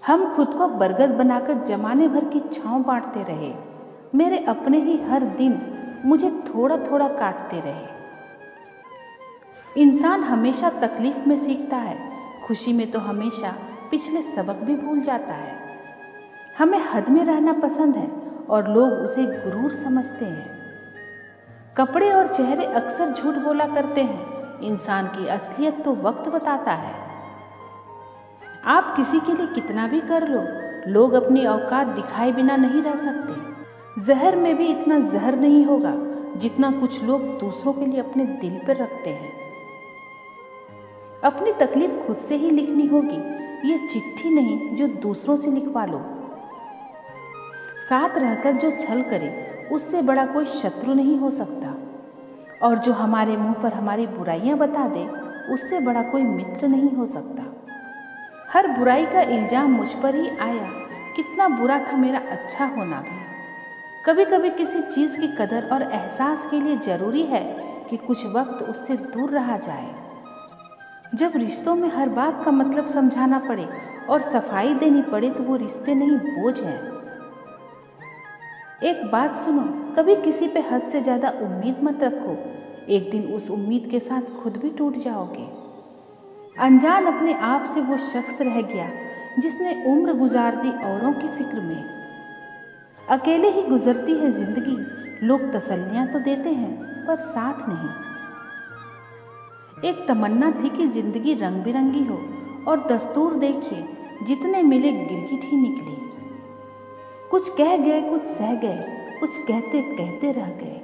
हम खुद को बरगद बनाकर जमाने भर की छांव बांटते रहे। मेरे अपने ही हर दिन मुझे थोड़ा थोड़ा काटते रहे। इंसान हमेशा तकलीफ में सीखता है, खुशी में तो हमेशा पिछले सबक भी भूल जाता है। हमें हद में रहना पसंद है और लोग उसे गुरूर समझते हैं। कपड़े और चेहरे अक्सर झूठ बोला करते हैं, इंसान की असलियत तो वक्त बताता है। आप किसी के लिए कितना भी कर लो, लोग अपनी औकात दिखाए बिना नहीं रह सकते। जहर में भी इतना जहर नहीं होगा जितना कुछ लोग दूसरों के लिए अपने दिल पर रखते हैं। अपनी तकलीफ खुद से ही लिखनी होगी, ये चिट्ठी नहीं जो दूसरों से लिखवा लो। साथ रहकर जो छल करे उससे बड़ा कोई शत्रु नहीं हो सकता, और जो हमारे मुंह पर हमारी बुराइयां बता दे उससे बड़ा कोई मित्र नहीं हो सकता। हर बुराई का इल्जाम मुझ पर ही आया, कितना बुरा था मेरा अच्छा होना भी। कभी कभी किसी चीज़ की कदर और एहसास के लिए ज़रूरी है कि कुछ वक्त उससे दूर रहा जाए। जब रिश्तों में हर बात का मतलब समझाना पड़े और सफाई देनी पड़े तो वो रिश्ते नहीं, बोझ हैं। एक बात सुनो, कभी किसी पे हद से ज़्यादा उम्मीद मत रखो, एक दिन उस उम्मीद के साथ खुद भी टूट जाओगे। अनजान अपने आप से वो शख्स रह गया जिसने उम्र गुजार दी औरों की फिक्र में। अकेले ही गुजरती है जिंदगी, लोग तसल्लियां तो देते हैं पर साथ नहीं। एक तमन्ना थी कि जिंदगी रंग बिरंगी हो, और दस्तूर देखिए जितने मिले गिरगिट ही निकली। कुछ कह गए, कुछ सह गए, कुछ कहते कहते रह गए।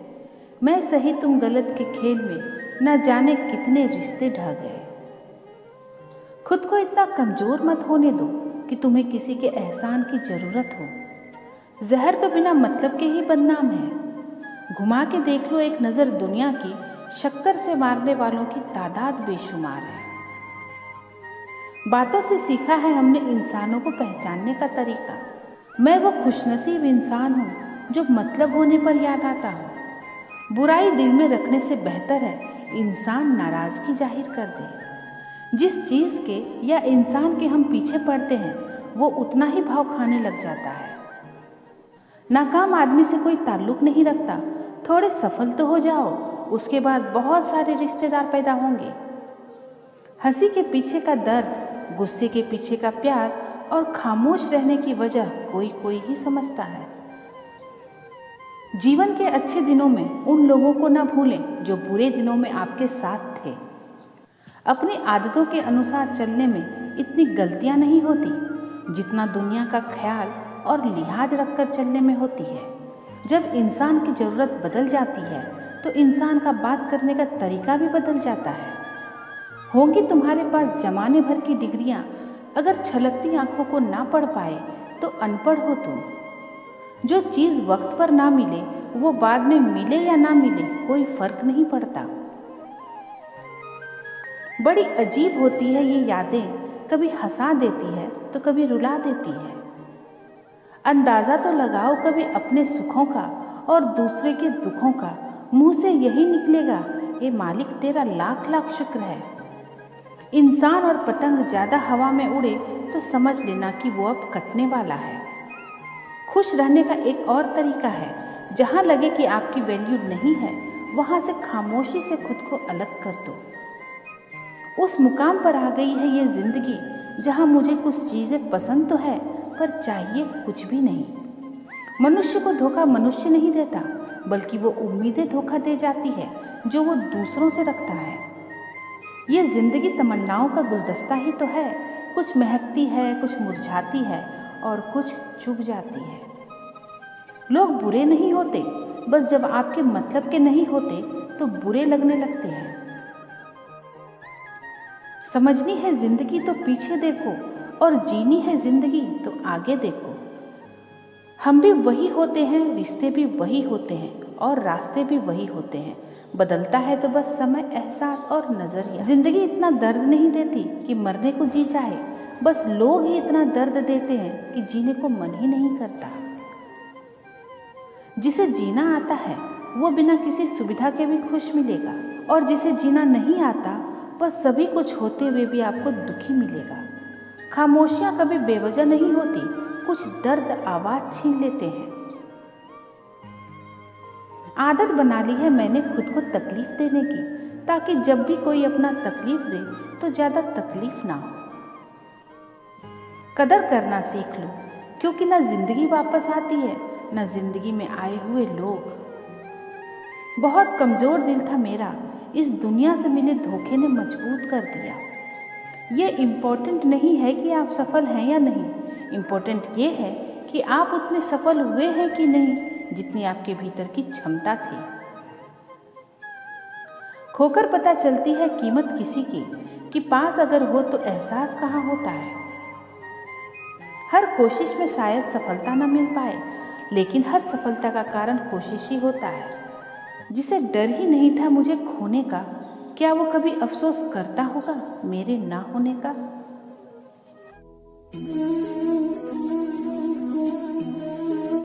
मैं सही तुम गलत के खेल में न जाने कितने रिश्ते ढह गए। खुद को इतना कमज़ोर मत होने दो कि तुम्हें किसी के एहसान की ज़रूरत हो। जहर तो बिना मतलब के ही बदनाम है। घुमा के देख लो एक नज़र दुनिया की, शक्कर से मारने वालों की तादाद बेशुमार है। बातों से सीखा है हमने इंसानों को पहचानने का तरीका। मैं वो खुशनसीब इंसान हूँ जो मतलब होने पर याद आता हूँ। बुराई दिल में रखने से बेहतर है इंसान नाराज़गी जाहिर कर दे। जिस चीज़ के या इंसान के हम पीछे पड़ते हैं वो उतना ही भाव खाने लग जाता है। नाकाम आदमी से कोई ताल्लुक़ नहीं रखता, थोड़े सफल तो हो जाओ, उसके बाद बहुत सारे रिश्तेदार पैदा होंगे। हंसी के पीछे का दर्द, गुस्से के पीछे का प्यार और खामोश रहने की वजह कोई कोई ही समझता है। जीवन के अच्छे दिनों में उन लोगों को ना भूलें जो बुरे दिनों में आपके साथ थे। अपनी आदतों के अनुसार चलने में इतनी गलतियां नहीं होती जितना दुनिया का ख्याल और लिहाज रखकर चलने में होती है। जब इंसान की ज़रूरत बदल जाती है तो इंसान का बात करने का तरीका भी बदल जाता है। होंगी तुम्हारे पास जमाने भर की डिग्रियां, अगर छलकती आंखों को ना पढ़ पाए तो अनपढ़ हो तुम। जो चीज़ वक्त पर ना मिले वो बाद में मिले या ना मिले कोई फर्क नहीं पड़ता। बड़ी अजीब होती है ये यादें, कभी हंसा देती है तो कभी रुला देती है। अंदाज़ा तो लगाओ कभी अपने सुखों का और दूसरे के दुखों का, मुंह से यही निकलेगा, ये मालिक तेरा लाख लाख शुक्र है। इंसान और पतंग ज़्यादा हवा में उड़े तो समझ लेना कि वो अब कटने वाला है। खुश रहने का एक और तरीका है, जहाँ लगे कि आपकी वैल्यू नहीं है वहाँ से खामोशी से खुद को अलग कर दो। उस मुकाम पर आ गई है ये ज़िंदगी जहाँ मुझे कुछ चीज़ें पसंद तो है पर चाहिए कुछ भी नहीं। मनुष्य को धोखा मनुष्य नहीं देता, बल्कि वो उम्मीदें धोखा दे जाती है जो वो दूसरों से रखता है। ये ज़िंदगी तमन्नाओं का गुलदस्ता ही तो है, कुछ महकती है, कुछ मुरझाती है और कुछ चुभ जाती है। लोग बुरे नहीं होते, बस जब आपके मतलब के नहीं होते तो बुरे लगने लगते हैं। समझनी है ज़िंदगी तो पीछे देखो, और जीनी है ज़िंदगी तो आगे देखो। हम भी वही होते हैं, रिश्ते भी वही होते हैं और रास्ते भी वही होते हैं। बदलता है तो बस समय, एहसास और नज़रिया। ज़िंदगी इतना दर्द नहीं देती कि मरने को जी चाहे, बस लोग ही इतना दर्द देते हैं कि जीने को मन ही नहीं करता। जिसे जीना आता है वो बिना किसी सुविधा के भी खुश मिलेगा, और जिसे जीना नहीं आता बस सभी कुछ होते हुए भी आपको दुखी मिलेगा। खामोशियाँ कभी बेवजह नहीं होती, कुछ दर्द आवाज़ छीन लेते हैं। आदत बना ली है मैंने खुद को तकलीफ देने की, ताकि जब भी कोई अपना तकलीफ दे तो ज़्यादा तकलीफ ना हो। कदर करना सीख लो, क्योंकि ना जिंदगी वापस आती है ना जिंदगी में आए हुए लोग। बहुत कमज़ोर दिल था मेरा, इस दुनिया से मिले धोखे ने मजबूत कर दिया। ये इम्पोर्टेंट नहीं है कि आप सफल हैं या नहीं, इम्पोर्टेंट ये है कि आप उतने सफल हुए हैं कि नहीं जितनी आपके भीतर की क्षमता थी। खोकर पता चलती है कीमत किसी की, कि पास अगर हो तो एहसास कहाँ होता है। हर कोशिश में शायद सफलता न मिल पाए, लेकिन हर सफलता का कारण कोशिश ही होता है। जिसे डर ही नहीं था मुझे खोने का, क्या वो कभी अफसोस करता होगा मेरे ना होने का?